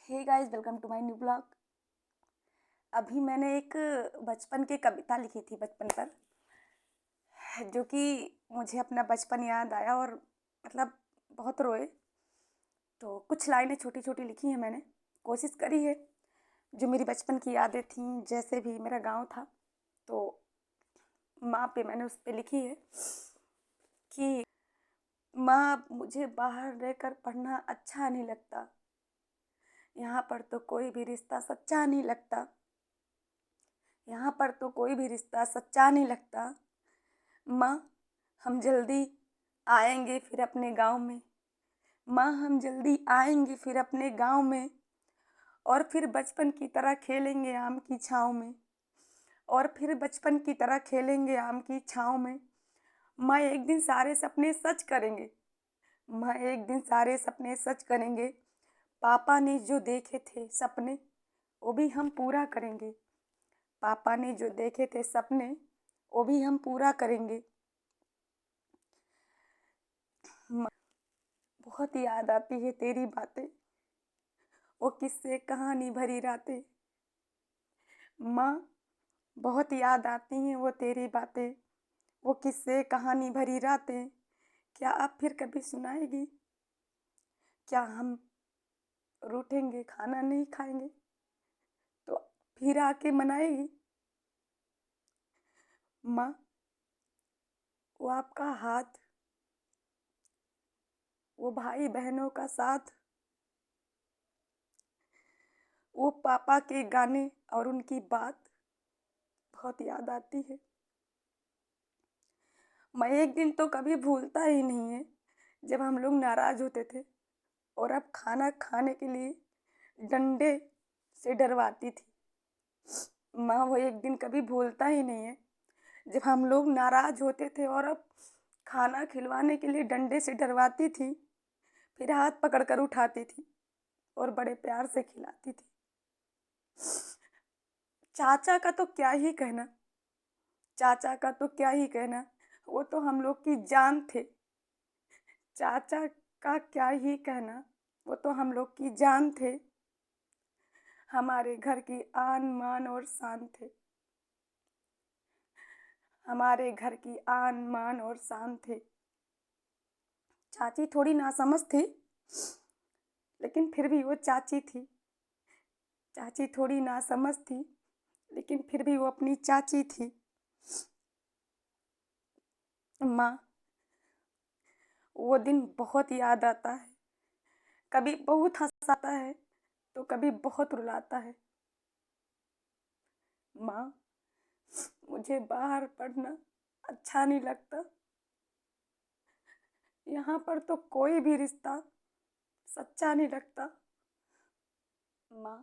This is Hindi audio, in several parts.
Hey guys, welcome to my new blog. अभी मैंने एक बचपन की कविता लिखी थी बचपन पर, जो कि मुझे अपना बचपन याद आया और मतलब बहुत रोए। तो कुछ लाइनें छोटी छोटी लिखी हैं मैंने, कोशिश करी है। जो मेरी बचपन की यादें थीं, जैसे भी मेरा गांव था, तो माँ पे मैंने उस पे लिखी है कि माँ, मुझे बाहर रहकर पढ़ना अच्छा नहीं लगता। यहाँ पर तो कोई भी रिश्ता सच्चा नहीं लगता। यहाँ पर तो कोई भी रिश्ता सच्चा नहीं लगता। माँ, हम जल्दी आएंगे फिर अपने गांव में। माँ, हम जल्दी आएंगे फिर अपने गांव में, और फिर बचपन की तरह खेलेंगे आम की छाँव में। और फिर बचपन की तरह खेलेंगे आम की छाँव में। माँ, एक दिन सारे सपने सच करेंगे। माँ, एक दिन सारे सपने सच करेंगे। पापा ने जो देखे थे सपने, वो भी हम पूरा करेंगे। पापा ने जो देखे थे सपने, वो भी हम पूरा करेंगे। माँ, बहुत याद आती है तेरी बातें, वो किस्से कहानी भरी रातें। माँ, बहुत याद आती हैं वो तेरी बातें, वो किस्से कहानी भरी रातें। क्या आप फिर कभी सुनाएगी? क्या हम रूठेंगे, खाना नहीं खाएंगे, तो फिर आके मनाएगी? माँ, वो आपका हाथ, वो भाई बहनों का साथ, वो पापा के गाने और उनकी बात बहुत याद आती है। मैं एक दिन तो कभी भूलता ही नहीं है, जब हम लोग नाराज होते थे और अब खाना खाने के लिए डंडे से डरवाती थी। माँ, वो एक दिन कभी भूलता ही नहीं है, जब हम लोग नाराज होते थे और अब खाना खिलवाने के लिए डंडे से डरवाती थी, फिर हाथ पकड़कर उठाती थी और बड़े प्यार से खिलाती थी। चाचा का तो क्या ही कहना, चाचा का तो क्या ही कहना, वो तो हम लोग की जान थे। चाचा का क्या ही कहना, वो तो हम लोग की जान थे। हमारे घर की आन मान और शान थे। हमारे घर की आन मान और शान थे। चाची थोड़ी नासमझ थी, लेकिन फिर भी वो चाची थी। चाची थोड़ी नासमझ थी, लेकिन फिर भी वो अपनी चाची थी। माँ, वो दिन बहुत याद आता है। कभी बहुत हंसाता है, तो कभी बहुत रुलाता है। माँ, मुझे बाहर पढ़ना अच्छा नहीं लगता। यहाँ पर तो कोई भी रिश्ता सच्चा नहीं लगता। माँ,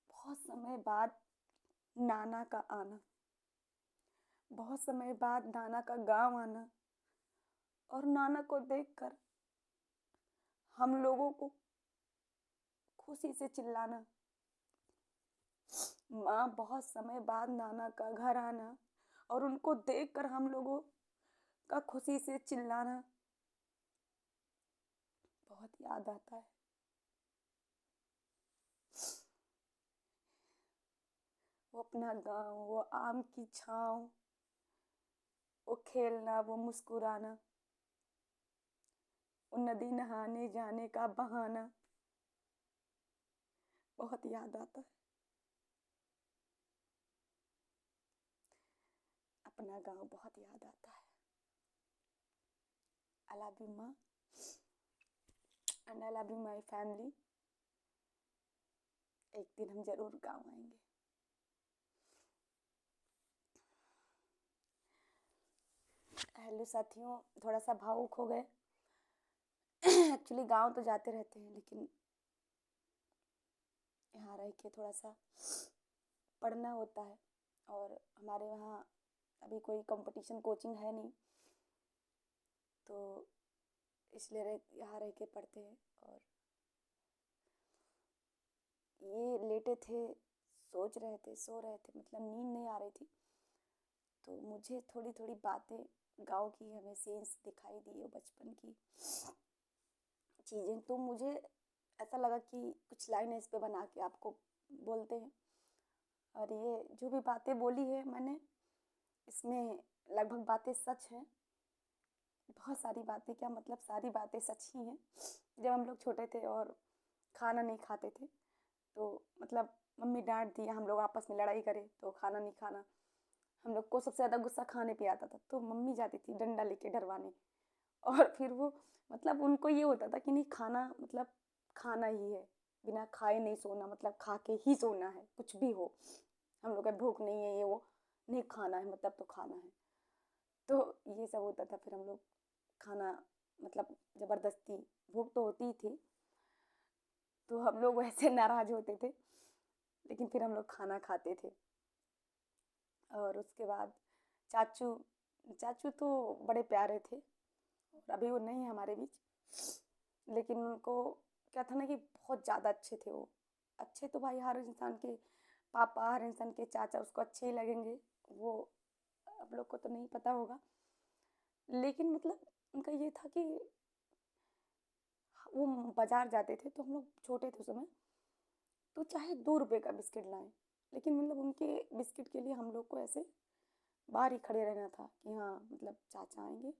बहुत समय बाद नाना का आना, बहुत समय बाद नाना का गांव आना, और नाना को देखकर हम लोगों को खुशी से चिल्लाना। माँ, बहुत समय बाद नाना का घर आना और उनको देखकर हम लोगों का खुशी से चिल्लाना बहुत याद आता है। वो अपना गांव, वो आम की छाँव, वो खेलना, वो मुस्कुराना, वो नदी नहाने जाने का बहाना बहुत याद आता है। अपना गांव बहुत याद आता है। I love you, Ma, and I love you, my family. एक दिन हम जरूर गांव आएंगे। हेलो साथियों, थोड़ा सा भावुक हो गए। एक्चुअली गांव तो जाते रहते हैं, लेकिन यहाँ रह के थोड़ा सा पढ़ना होता है, और हमारे वहाँ अभी कोई कंपटीशन कोचिंग है नहीं, तो इसलिए यहाँ रह के पढ़ते हैं। और ये लेटे थे, सोच रहे थे, सो रहे थे, मतलब नींद नहीं आ रही थी, तो मुझे थोड़ी थोड़ी बातें गांव की हमें सेंस दिखाई दी है, बचपन की चीज़ें। तो मुझे ऐसा लगा कि कुछ लाइनें इस पे बना के आपको बोलते हैं। और ये जो भी बातें बोली है मैंने, इसमें लगभग बातें सच हैं। बहुत सारी बातें, क्या मतलब सारी बातें सच ही हैं। जब हम लोग छोटे थे और खाना नहीं खाते थे, तो मतलब मम्मी डांट दी, हम लोग आपस में लड़ाई करें तो खाना नहीं खाना। हम लोग को सबसे ज़्यादा गुस्सा खाने पे आता था, तो मम्मी जाती थी डंडा लेके डरवाने। और फिर वो मतलब उनको ये होता था कि नहीं, खाना मतलब खाना ही है, बिना खाए नहीं सोना, मतलब खा के ही सोना है, कुछ भी हो। हम लोग का भूख नहीं है, ये वो नहीं, खाना है मतलब तो खाना है। तो ये सब होता था। फिर हम लोग खाना मतलब ज़बरदस्ती, भूख तो होती ही थी, तो हम लोग वैसे नाराज होते थे, लेकिन फिर हम लोग खाना खाते थे। और उसके बाद चाचू, चाचू तो बड़े प्यारे थे, और अभी वो नहीं है हमारे बीच, लेकिन उनको क्या था ना कि बहुत ज़्यादा अच्छे थे वो। अच्छे तो भाई हर इंसान के पापा, हर इंसान के चाचा उसको अच्छे ही लगेंगे, वो आप लोग को तो नहीं पता होगा। लेकिन मतलब उनका ये था कि वो बाजार जाते थे, तो हम लोग छोटे थे उस समय, तो चाहे 2 रुपए का बिस्किट लाएं, लेकिन मतलब उनके बिस्किट के लिए हम लोग को ऐसे बाहर ही खड़े रहना था कि हाँ मतलब चाचा आएंगे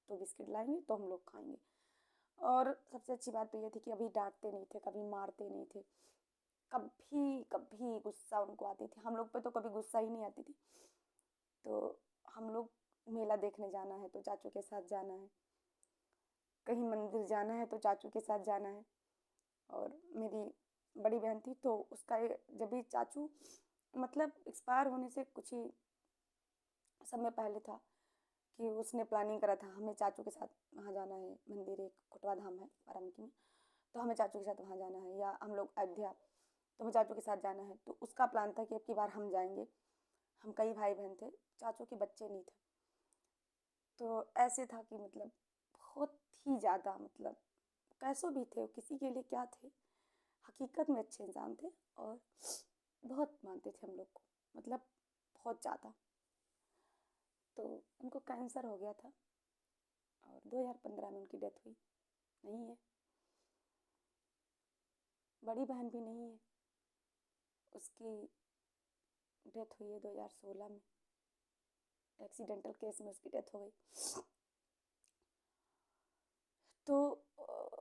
तो बिस्किट लाएंगे तो हम लोग खाएंगे। और सबसे अच्छी बात तो ये थी कि कभी डांटते नहीं थे, कभी मारते नहीं थे, कभी कभी गुस्सा उनको आती थी, हम लोग पे तो कभी गुस्सा ही नहीं आती थी। तो हम लोग मेला देखने जाना है तो चाचू के साथ जाना है, कहीं मंदिर जाना है तो चाचू के साथ जाना है। और मेरी बड़ी बहन थी, तो उसका जब भी चाचू मतलब एक्सपायर होने से कुछ ही समय पहले था कि उसने प्लानिंग करा था हमें चाचू के साथ वहाँ जाना है, मंदिर एक कोटवा धाम है बाराबंकी में, तो हमें चाचू के साथ वहाँ जाना है, या हम लोग अयोध्या, तो हमें चाचू के साथ जाना है। तो उसका प्लान था कि अब की बार हम जाएंगे। हम कई भाई बहन थे, चाचू के बच्चे नहीं थे, तो ऐसे था कि मतलब बहुत ही ज़्यादा, मतलब कैसो भी थे वो, किसी के लिए क्या थे, हकीकत में अच्छे इंसान थे, और बहुत मानते थे हम लोग को, मतलब बहुत ज़्यादा। तो उनको कैंसर हो गया था, और 2015 में उनकी डेथ हुई। नहीं है, बड़ी बहन भी नहीं है, उसकी डेथ हुई है 2016 में, एक्सीडेंटल केस में उसकी डेथ हो गई। तो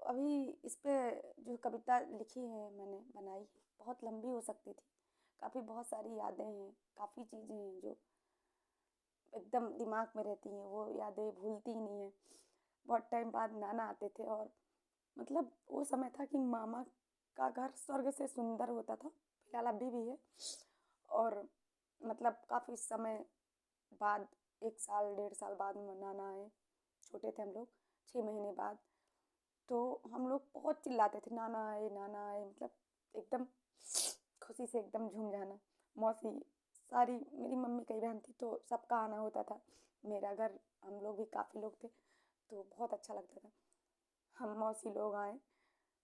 अभी इस पे जो कविता लिखी है मैंने, बनाई है, बहुत लंबी हो सकती थी, काफ़ी बहुत सारी यादें हैं, काफ़ी चीज़ें हैं जो एकदम दिमाग में रहती हैं, वो यादें भूलती ही नहीं है। बहुत टाइम बाद नाना आते थे, और मतलब वो समय था कि मामा का घर स्वर्ग से सुंदर होता था, फिलहाल अभी भी है। और मतलब काफ़ी समय बाद, 1 साल 1.5 साल बाद नाना आए, छोटे थे हम लोग, 6 महीने बाद। तो हम लोग बहुत चिल्लाते थे नाना आए नाना आए, मतलब एकदम खुशी से एकदम झूम जाना। मौसी सारी, मेरी मम्मी कई बहन थी तो सबका आना होता था, मेरा घर हम लोग भी काफ़ी लोग थे, तो बहुत अच्छा लगता था। हम मौसी लोग आए,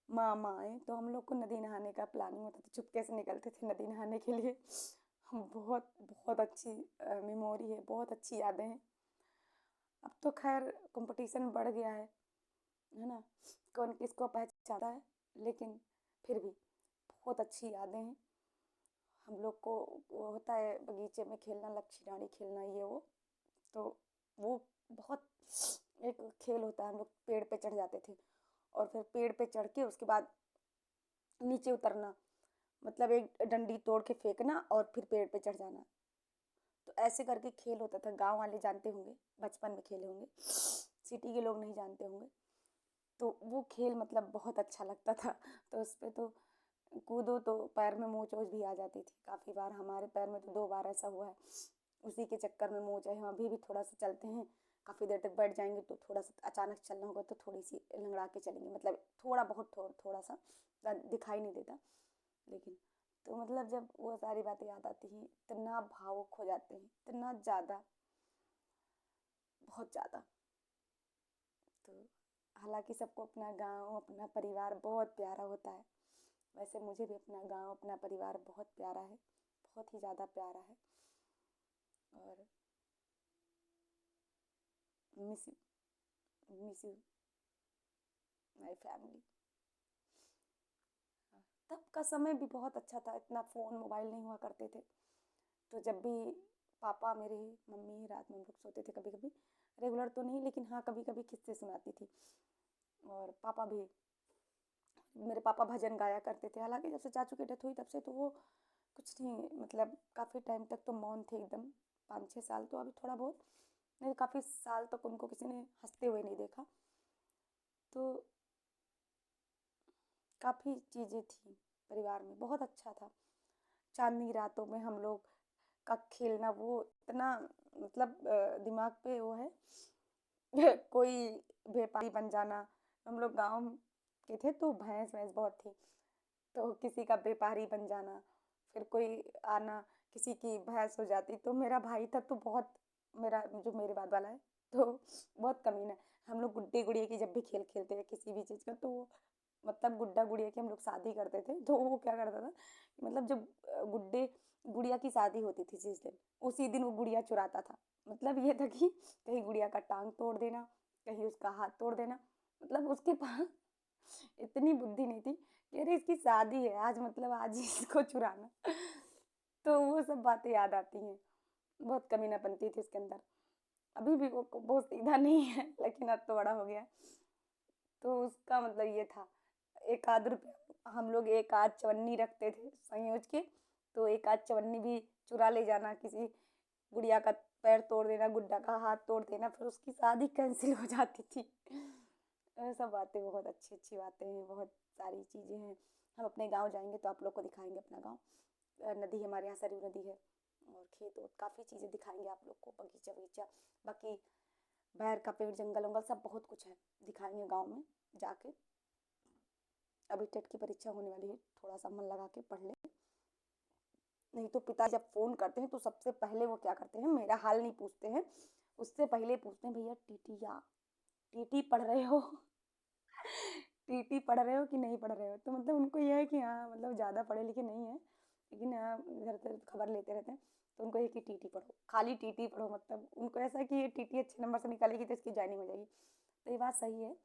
मामा आए, तो हम लोग को नदी नहाने का प्लानिंग होता था, चुपके से निकलते थे नदी नहाने के लिए। हम बहुत बहुत अच्छी मेमोरी है, बहुत अच्छी यादें हैं। अब तो खैर कंपटीशन बढ़ गया है ना, कौन किसको पहचानता है, लेकिन फिर भी बहुत अच्छी यादें हैं। हम लोग को वो होता है बगीचे में खेलना, लच्छी डांडी खेलना, ये वो, तो वो बहुत एक खेल होता है। हम लोग पेड़ पे चढ़ जाते थे, और फिर पेड़ पे चढ़ के उसके बाद नीचे उतरना, मतलब एक डंडी तोड़ के फेंकना और फिर पेड़ पे चढ़ जाना। तो ऐसे करके खेल होता था, गांव वाले जानते होंगे, बचपन में खेले होंगे, सिटी के लोग नहीं जानते होंगे। तो वो खेल मतलब बहुत अच्छा लगता था। तो उस पे तो कूदो तो पैर में मोच वोच भी आ जाती थी, काफ़ी बार हमारे पैर में तो 2 बार ऐसा हुआ है। उसी के चक्कर में मोच है, हम अभी भी थोड़ा सा चलते हैं, काफ़ी देर तक बैठ जाएंगे तो थोड़ा सा अचानक चलना होगा तो थोड़ी सी लंगड़ा के चलेंगे, मतलब थोड़ा बहुत थोड़ा सा दिखाई नहीं देता। लेकिन तो मतलब जब वो सारी बातें याद आती हैं, इतना भावुक हो जाते हैं, इतना ज़्यादा, बहुत ज़्यादा। तो हालांकि सबको अपना गांव, अपना परिवार बहुत प्यारा होता है, वैसे मुझे भी अपना गांव, अपना परिवार बहुत प्यारा है, बहुत ही ज़्यादा प्यारा है। और miss you, miss you my family. तब का समय भी बहुत अच्छा था, इतना फ़ोन मोबाइल नहीं हुआ करते थे। तो जब भी पापा मेरे, मम्मी, रात में हम लोग सोते थे कभी कभी, रेगुलर तो नहीं लेकिन हाँ कभी कभी किस्से सुनाती थी। और पापा भी, मेरे पापा भजन गाया करते थे। हालांकि जब से चाचू की डेथ हुई तब से तो वो कुछ नहीं, मतलब काफ़ी टाइम तक तो मौन थे एकदम, 5-6 साल। तो अभी थोड़ा बहुत नहीं, काफ़ी साल तक उनको किसी ने हंसते हुए नहीं देखा। तो काफ़ी चीज़ें थी परिवार में, बहुत अच्छा था। चांदनी रातों में हम लोग का खेलना, वो इतना मतलब दिमाग पे वो है कोई व्यापारी बन जाना। हम लोग गांव के थे तो भैंस भैंस बहुत थी, तो किसी का व्यापारी बन जाना, फिर कोई आना, किसी की भैंस हो जाती। तो मेरा भाई था तो बहुत, मेरा जो मेरे बाद वाला है तो बहुत कमीना है। हम लोग गुड्डे गुड़िया की जब भी खेल खेलते थे किसी भी चीज़ का, तो मतलब गुड्डा गुड़िया की हम लोग शादी करते थे तो वो क्या करता था, मतलब जब गुड्डे गुड़िया की शादी होती थी जिस दिन, उसी दिन वो गुड़िया चुराता था। मतलब ये था कि कहीं गुड़िया का टांग तोड़ देना, कहीं उसका हाथ तोड़ देना। मतलब उसके पास इतनी बुद्धि नहीं थी कि अरे इसकी शादी है आज, मतलब आज ही इसको चुराना। तो वो सब बातें याद आती हैं। बहुत कमीनापंती थी उसके अंदर। अभी भी वो बहुत सीधा नहीं है लेकिन अब तो बड़ा हो गया। तो उसका मतलब ये था, एक आध रुपया हम लोग एक आध चवन्नी रखते थे संयोज के, तो एक आध चवन्नी भी चुरा ले जाना, किसी गुड़िया का पैर तोड़ देना, गुड्डा का हाथ तोड़ देना, फिर उसकी शादी कैंसिल हो जाती थी। सब बातें बहुत अच्छी अच्छी बातें हैं, बहुत सारी चीज़ें हैं। हम अपने गांव जाएंगे तो आप लोग को दिखाएंगे अपना गांव। नदी हमारे यहाँ सरयू नदी है, और खेत और काफ़ी चीज़ें दिखाएंगे आप लोग को, बगीचा बगीचा, बाकी बैर का पेड़, जंगल वंगल सब बहुत कुछ है, दिखाएंगे गाँव में जाके। अभी टेट की परीक्षा होने वाली है, थोड़ा सा मन लगा के पढ़ ले। नहीं तो पिता जब फ़ोन करते हैं तो सबसे पहले वो क्या करते हैं, मेरा हाल नहीं पूछते हैं, उससे पहले पूछते हैं भैया टीटी टीटी पढ़ रहे हो टीटी पढ़ रहे हो कि नहीं पढ़ रहे हो। तो मतलब उनको यह है कि हाँ, मतलब ज़्यादा पढ़े लिखे नहीं है लेकिन हाँ इधर उधर खबर लेते रहते हैं। तो उनको ये कि टीटी पढ़ो, खाली टीटी पढ़ो, मतलब उनको ऐसा है कि ये टीटी अच्छे नंबर से निकालेगी तो इसकी जॉइनिंग हो जाएगी। तो ये बात सही है,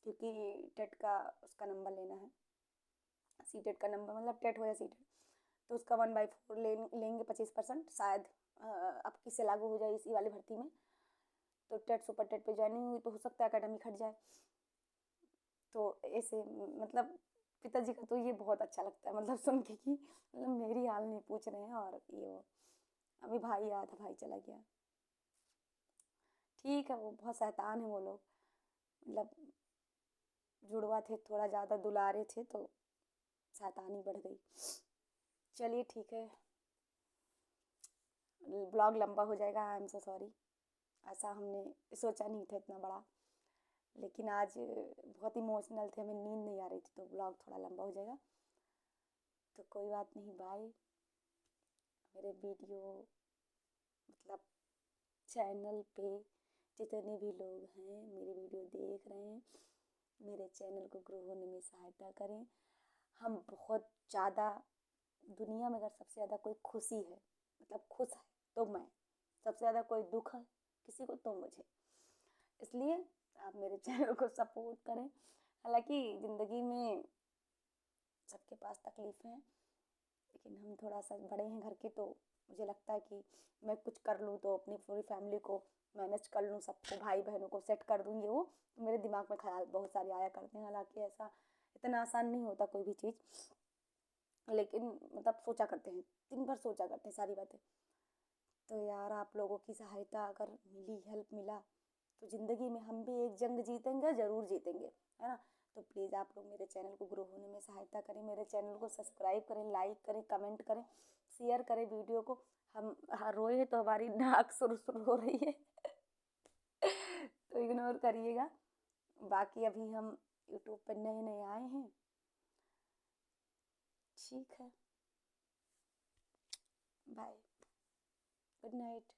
क्योंकि टेट का उसका नंबर लेना है, सी टेट का नंबर, मतलब टेट हो या सी टेट, तो उसका 1/4 लेंगे 25% शायद। अब किससे लागू हो जाए इसी वाली भर्ती में। तो टेट सुपर टेट पे ज्वाइनिंग हुई तो हो सकता है एकेडमिक हट जाए। तो ऐसे मतलब पिताजी का तो ये बहुत अच्छा लगता है, मतलब सुन के कि मतलब मेरी हाल नहीं पूछ रहे हैं। और ये वो, अभी भाई आया था, भाई चला गया। ठीक है, वो बहुत शैतान है वो लोग, मतलब जुड़वा थे, थोड़ा ज़्यादा दुलारे थे तो शैतानी बढ़ गई। चलिए ठीक है, ब्लॉग लंबा हो जाएगा, आई एम सो सॉरी। ऐसा हमने सोचा नहीं था इतना बड़ा, लेकिन आज बहुत इमोशनल थे, हमें नींद नहीं आ रही थी, तो ब्लॉग थोड़ा लंबा हो जाएगा। तो कोई बात नहीं, बाय। मेरे वीडियो मतलब चैनल पे जितने भी लोग हैं मेरे वीडियो देख रहे हैं, मेरे चैनल को ग्रो होने में सहायता करें। हम बहुत ज़्यादा, दुनिया में अगर सबसे ज़्यादा कोई खुशी है, मतलब खुश है, तो मैं, सबसे ज़्यादा कोई दुख है किसी को तो मुझे। इसलिए आप मेरे चैनल को सपोर्ट करें। हालांकि ज़िंदगी में सबके पास तकलीफ़ें हैं, लेकिन हम थोड़ा सा बड़े हैं घर के, तो मुझे लगता है कि मैं कुछ कर लूँ तो अपनी पूरी फैमिली को मैनेज कर लूँ, सबको, भाई बहनों को सेट कर दूँ, ये वो। तो मेरे दिमाग में ख्याल बहुत सारे आया करते हैं। हालांकि ऐसा इतना आसान नहीं होता कोई भी चीज़, लेकिन मतलब सोचा करते हैं, दिन भर सोचा करते हैं सारी बातें। तो यार आप लोगों की सहायता अगर मिली, हेल्प मिला, तो ज़िंदगी में हम भी एक जंग जीतेंगे, ज़रूर जीतेंगे, है ना। तो प्लीज़ आप लोग मेरे चैनल को ग्रो होने में सहायता करें, मेरे चैनल को सब्सक्राइब करें, लाइक करें, कमेंट करें, शेयर करें वीडियो को। हम रोए हैं तो हमारी नाक सुर सुर हो रही है तो इग्नोर करिएगा। बाकी अभी हम यूट्यूब पर नए नए आए हैं। ठीक है, बाय, गुड नाइट।